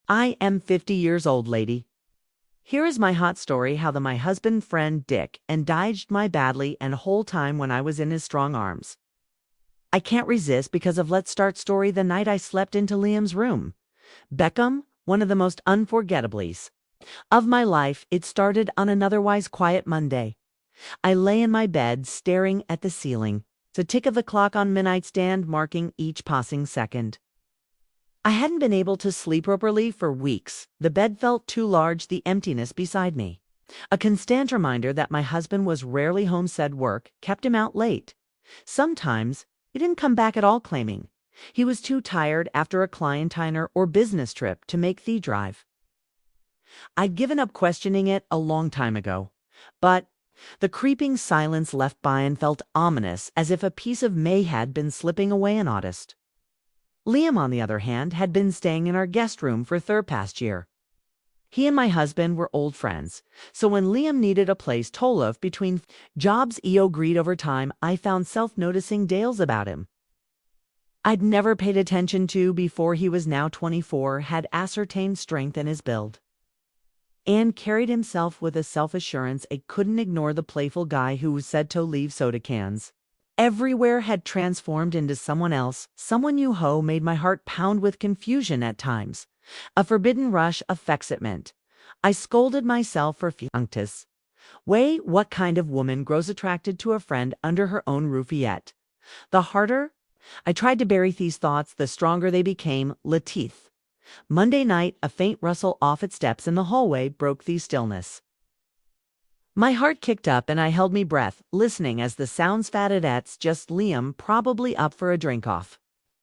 I am 50 years old, lady. Here is my hot story how my husband friend Dick indulged my badly and whole time when I was in his strong arms. I can't resist because of Let's Start story the night I slept into Liam's room. Beckham, one of the most unforgettablies of my life, it started on an otherwise quiet Monday. I lay in my bed staring at the ceiling, the tick of the clock on my nightstand marking each passing second. I hadn't been able to sleep properly for weeks. The bed felt too large, the emptiness beside me. A constant reminder that my husband was rarely home said work kept him out late. Sometimes he didn't come back at all, claiming he was too tired after a client dinner or business trip to make the drive. I'd given up questioning it a long time ago, but the creeping silence left behind felt ominous, as if a piece of me had been slipping away unnoticed. Liam, on the other hand, had been staying in our guest room for past year. He and my husband were old friends, so when Liam needed a place to live between jobs agreed over time, I found self noticing tales about him I'd never paid attention to before. He was now 24, had ascertained strength in his build, and carried himself with a self-assurance I couldn't ignore. The playful guy who was said to leave soda cans everywhere had transformed into someone else, someone new who made my heart pound with confusion at times. A forbidden rush of excitement. I scolded myself for functus. What kind of woman grows attracted to a friend under her own roof yet? The harder I tried to bury these thoughts, the stronger they became. Lateef. Monday night, a faint rustle off its steps in the hallway broke the stillness. My heart kicked up and I held me breath, listening as the sounds faded. It's just Liam, probably up for a drink off.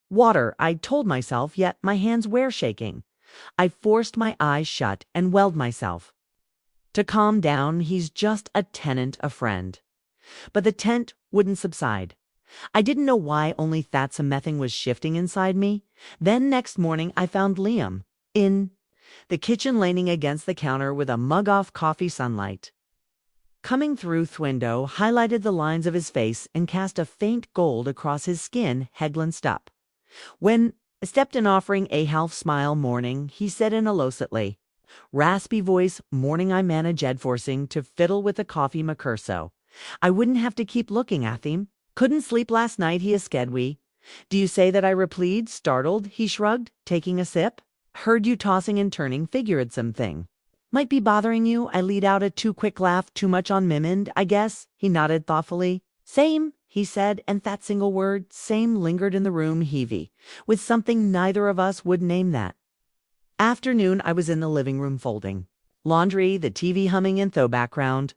Water, I told myself, yet my hands were shaking. I forced my eyes shut and willed myself to calm down. He's just a tenant, a friend. But the tent wouldn't subside. I didn't know why, only that something was shifting inside me. Then next morning I found Liam in the kitchen, leaning against the counter with a mug of coffee. Sunlight coming through the window highlighted the lines of his face and cast a faint gold across his skin. He glanced up when I stepped in, offering a half smile. Morning, he said in a low-slightly raspy voice. Morning. I managed forcing to fiddle with the coffee maker so I wouldn't have to keep looking at him. Couldn't sleep last night, he escaped. Do you say that? I replied, startled. He shrugged, taking a sip. Heard you tossing and turning, figured something might be bothering you. I let out a too quick laugh. Too much on Mimond, I guess. He nodded thoughtfully. Same, he said, and that single word, same, lingered in the room heavy with something neither of us would name. That afternoon I was in the living room folding laundry, the TV humming in the background.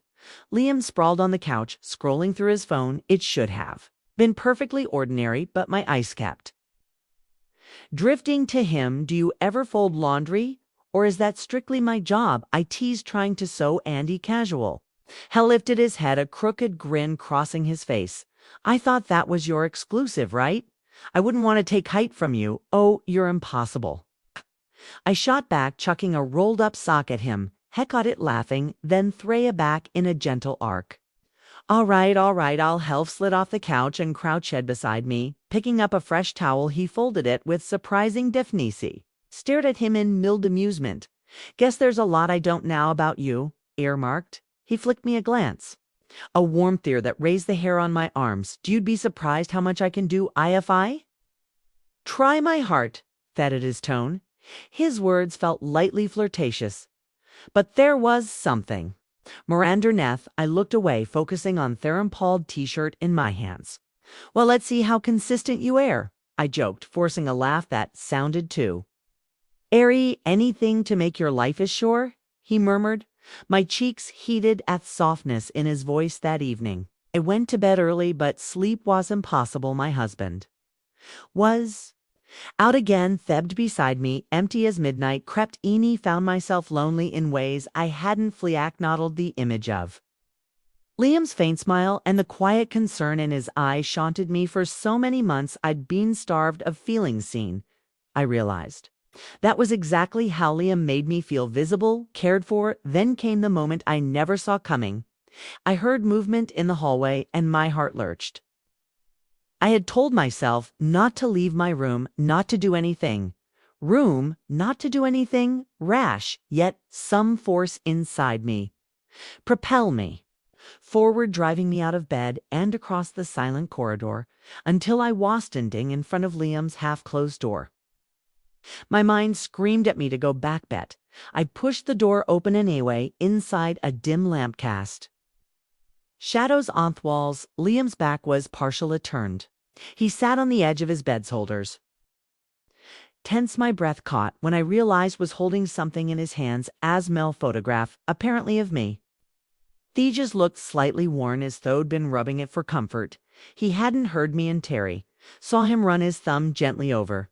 Liam sprawled on the couch, scrolling through his phone. It should have been perfectly ordinary, but my eyes kept drifting to him. Do you ever fold laundry? Or is that strictly my job? I teased, trying to so Andy casual. He lifted his head, a crooked grin crossing his face. I thought that was your exclusive, right? I wouldn't want to take height from you. Oh, you're impossible. I shot back, chucking a rolled-up sock at him. He caught it, laughing, then threw it back in a gentle arc. All right, I'll help. Slid off the couch and crouched beside me. Picking up a fresh towel, he folded it with surprising deftness. Stared at him in mild amusement. Guess there's a lot I don't know about you. Earmarked. He flicked me a glance. A warmth there that raised the hair on my arms. You'd be surprised how much I can do if I try my heart. Thatted his tone. His words felt lightly flirtatious. But there was something more underneath. I looked away, focusing on Theron Paul's t-shirt in my hands. Well, let's see how consistent you are, I joked, forcing a laugh that sounded too airy. Anything to make your life is sure, he murmured. My cheeks heated at softness in his voice. That evening I went to bed early, but sleep was impossible. My husband was out again, thebbed beside me, empty as midnight crept in. Found myself lonely in ways I hadn't acknowledged the image of Liam's faint smile and the quiet concern in his eyes haunted me. For so many months I'd been starved of feeling seen. I realized that was exactly how Liam made me feel, visible, cared for. Then came the moment I never saw coming. I heard movement in the hallway and my heart lurched. I had told myself not to leave my room, not to do anything. Room not to do anything rash, yet some force inside me. Propel me. Forward, driving me out of bed and across the silent corridor until I was standing in front of Liam's half-closed door. My mind screamed at me to go back bet. I pushed the door open anyway, inside a dim lamp cast. Shadows on the walls, Liam's back was partially turned. He sat on the edge of his bed's holders. Tense, my breath caught when I realized was holding something in his hands, as Mel photograph, apparently of me. Thejas looked slightly worn as thou'd been rubbing it for comfort. He hadn't heard me and Terry. Saw him run his thumb gently over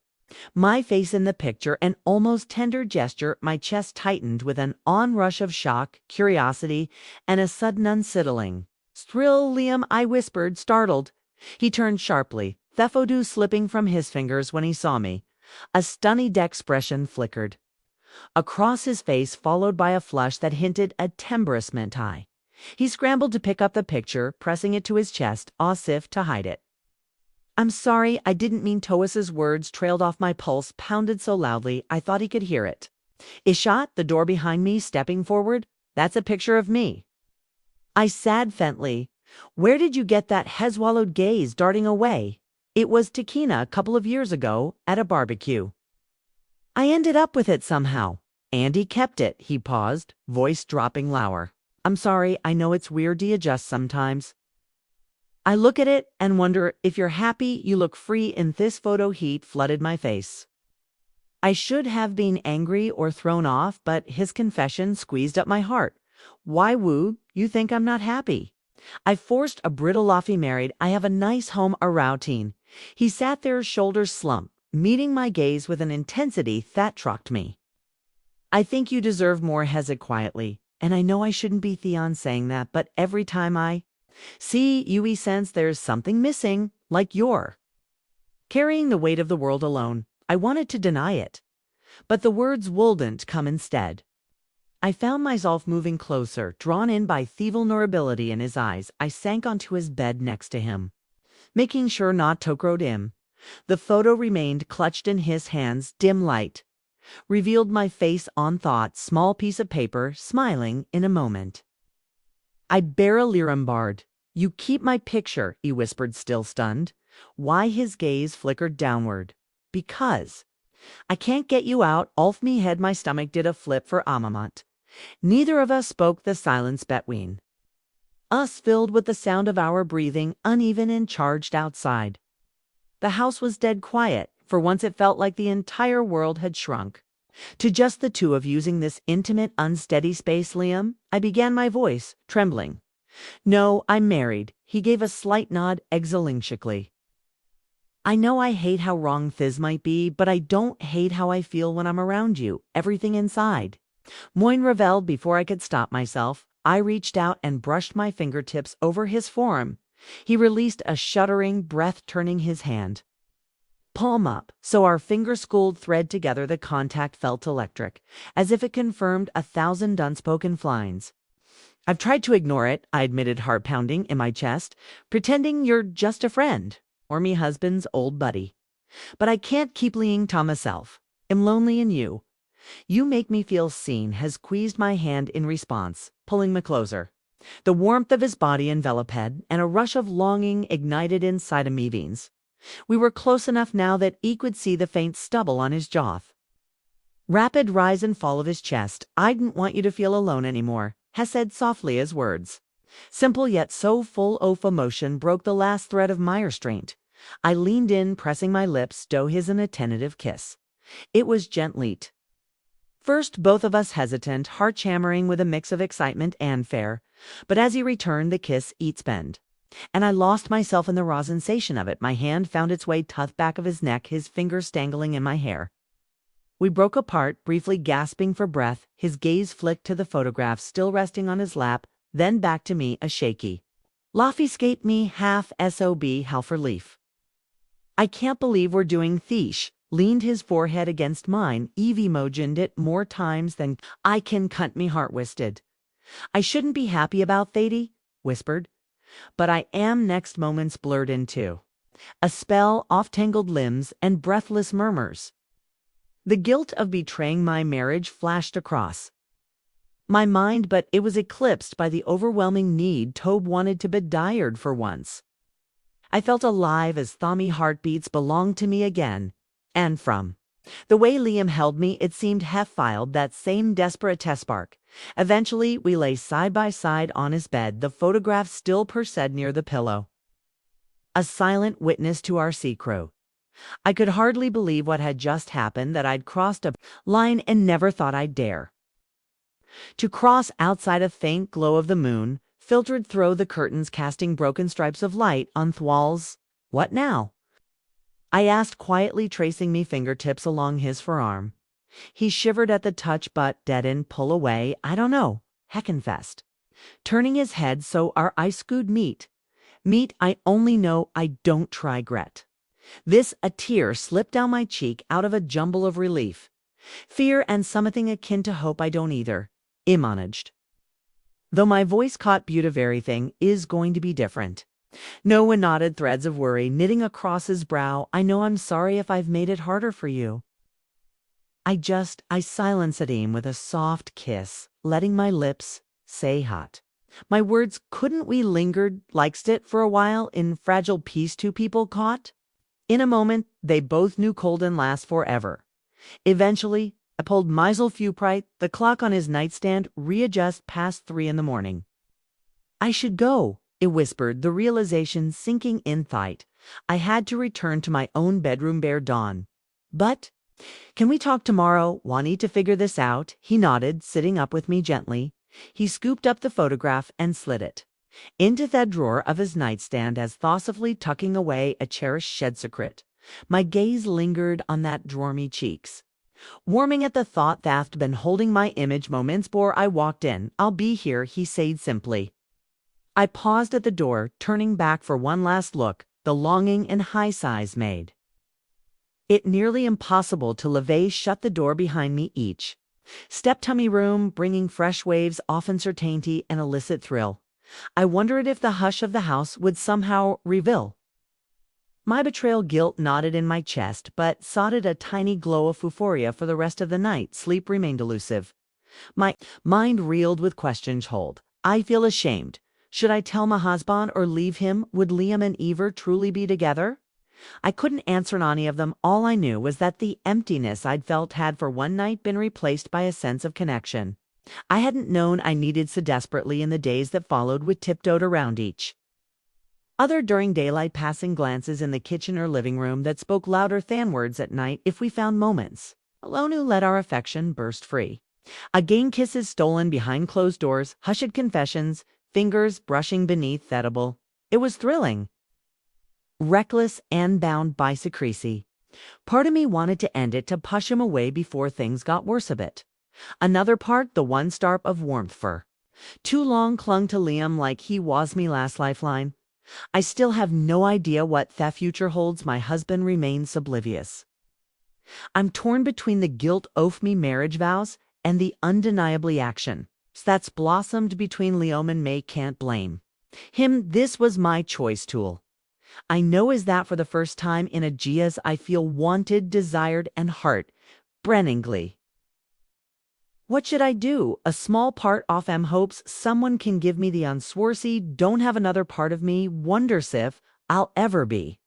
my face in the picture, an almost tender gesture. My chest tightened with an onrush of shock, curiosity, and a sudden unsettling thrill. Liam, I whispered, startled. He turned sharply, Thephodu slipping from his fingers when he saw me. A stunned expression flickered across his face, followed by a flush that hinted at embarrassment. He scrambled to pick up the picture, pressing it to his chest, as if to hide it. I'm sorry, I didn't mean. Toas's words trailed off. My pulse pounded so loudly I thought he could hear it. Ishat, the door behind me, stepping forward. That's a picture of me. I said faintly. Where did you get that? He-swallowed gaze, darting away. It was Takina a couple of years ago at a barbecue. I ended up with it somehow. Andy kept it. He paused, voice dropping lower. I'm sorry, I know it's weird to adjust sometimes. I look at it and wonder if you're happy. You look free in this photo. Heat flooded my face. I should have been angry or thrown off, but his confession squeezed up my heart. Why would you think I'm not happy? I forced a brittle laugh. Married, I have a nice home, a routine. He sat there, shoulders slumped, meeting my gaze with an intensity that shocked me. I think you deserve more, he said quietly. And I know I shouldn't be Theon saying that, but every time I see you, we sense there's something missing, like you're carrying the weight of the world alone. I wanted to deny it, but the words wouldn't come instead. I found myself moving closer, drawn in by the vulnerability in his eyes. I sank onto his bed next to him, making sure not to grow dim. The photo remained clutched in his hands. Dim light revealed my face on thought, small piece of paper, smiling in a moment. I barely remembered. You keep my picture, he whispered, still stunned. Why? His gaze flickered downward. Because I can't get you out. Off me head. My stomach did a flip for a moment. Neither of us spoke. The silence between us filled with the sound of our breathing, uneven and charged outside. The house was dead quiet. For once it felt like the entire world had shrunk to just the two of using this intimate, unsteady space. Liam, I began, my voice trembling. No, I'm married. He gave a slight nod, exhaling. I know I hate how wrong this might be, but I don't hate how I feel when I'm around you. Everything inside Moyne reveled before I could stop myself. I reached out and brushed my fingertips over his forearm. He released a shuddering breath, turning his hand palm up, so our fingers schooled thread together. The contact felt electric, as if it confirmed 1,000 unspoken lines. I've tried to ignore it, I admitted, heart pounding in my chest, pretending you're just a friend, or me husband's old buddy. But I can't keep lying to myself. I'm lonely in you. You make me feel seen. Has squeezed my hand in response, pulling me closer. The warmth of his body enveloped, and a rush of longing ignited inside of me veins. We were close enough now that he could see the faint stubble on his jaw. Rapid rise and fall of his chest. I didn't want you to feel alone anymore, he said softly. His words, simple yet so full of emotion, broke the last thread of my restraint. I leaned in, pressing my lips to his in a tentative kiss. It was gently. First, both of us hesitant, heart hammering with a mix of excitement and fear. But as he returned the kiss, each bend, and I lost myself in the raw sensation of it. My hand found its way to the back of his neck, his fingers tangling in my hair. We broke apart, briefly gasping for breath. His gaze flicked to the photograph still resting on his lap, then back to me, a shaky laugh escaped me, half sob, half relief. I can't believe we're doing this. Leaned his forehead against mine. Evie motioned it more times than I can count. Me heart twisted. I shouldn't be happy about Thady, whispered. But I am. Next moments blurred into a spell, off tangled limbs and breathless murmurs. The guilt of betraying my marriage flashed across my mind, but it was eclipsed by the overwhelming need Tobe wanted to be dired for once. I felt alive as thummy heartbeats belonged to me again, and from the way Liam held me, it seemed half-filed that same desperate test spark. Eventually, we lay side by side on his bed, the photograph still perched near the pillow. A silent witness to our sea crew. I could hardly believe what had just happened, that I'd crossed a line and never thought I'd dare to cross outside a faint glow of the moon, filtered through the curtains, casting broken stripes of light on the walls. What now? I asked quietly, tracing me fingertips along his forearm. He shivered at the touch but didn't pull away. I don't know, he confessed, turning his head so our eyes could meet. I only know I don't try regret. A tear slipped down my cheek out of a jumble of relief, fear, and something akin to hope. I don't either, I managed, though my voice caught beautiful. Everything is going to be different. Noah nodded, threads of worry knitting across his brow. I know, I'm sorry if I've made it harder for you. I silenced him with a soft kiss, letting my lips say hot. My words couldn't. We lingered like it for a while in fragile peace two people caught. In a moment, they both knew cold and last forever. Eventually, I pulled myself upright, the clock on his nightstand readjust past 3 in the morning. I should go, I whispered, the realization sinking in tight. I had to return to my own bedroom bare dawn. But, can we talk tomorrow? Want to figure this out? He nodded, sitting up with me gently. He scooped up the photograph and slid it into the drawer of his nightstand, as thoughtfully tucking away a cherished shed secret. My gaze lingered on that dormy cheeks, warming at the thought that been holding my image moments before I walked in. I'll be here, he said simply. I paused at the door, turning back for one last look. The longing and high sighs made it nearly impossible to leave shut the door behind me. Each step to my room, bringing fresh waves of uncertainty and illicit thrill. I wondered if the hush of the house would somehow reveal my betrayal. Guilt knotted in my chest, but sodded a tiny glow of euphoria for the rest of the night. Sleep remained elusive. My mind reeled with questions. Hold. I feel ashamed. Should I tell my husband or leave him? Would Liam and Eva truly be together? I couldn't answer any of them. All I knew was that the emptiness I'd felt had for one night been replaced by a sense of connection I hadn't known I needed so desperately in the days that followed. We tiptoed around each other during daylight, passing glances in the kitchen or living room that spoke louder than words at night. If we found moments alone who let our affection burst free. Again, kisses stolen behind closed doors, hushed confessions, fingers brushing beneath the edible. It was thrilling, reckless, and bound by secrecy. Part of me wanted to end it, to push him away before things got worse a bit. Another part, the one spark of warmth for too long, clung to Liam like he was me last lifeline. I still have no idea what the future holds. My husband remains oblivious. I'm torn between the guilt of me marriage vows and the undeniably action that's blossomed between Liam and May. Can't blame him. This was my choice tool. I know is that for the first time in ages I feel wanted, desired, and heart-brenningly. What should I do? A small part of hopes someone can give me the unsworcy. Don't have another part of me wonders if I'll ever be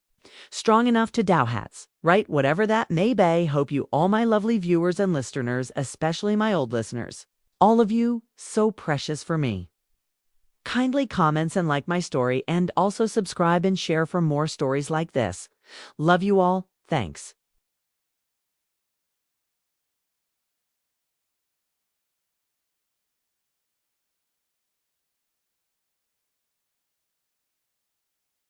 strong enough to dow hats, right? Whatever that may be. Hope you all, my lovely viewers and listeners, especially my old listeners, all of you so precious for me, kindly comments and like my story, and also subscribe and share for more stories like this. Love you all. Thanks.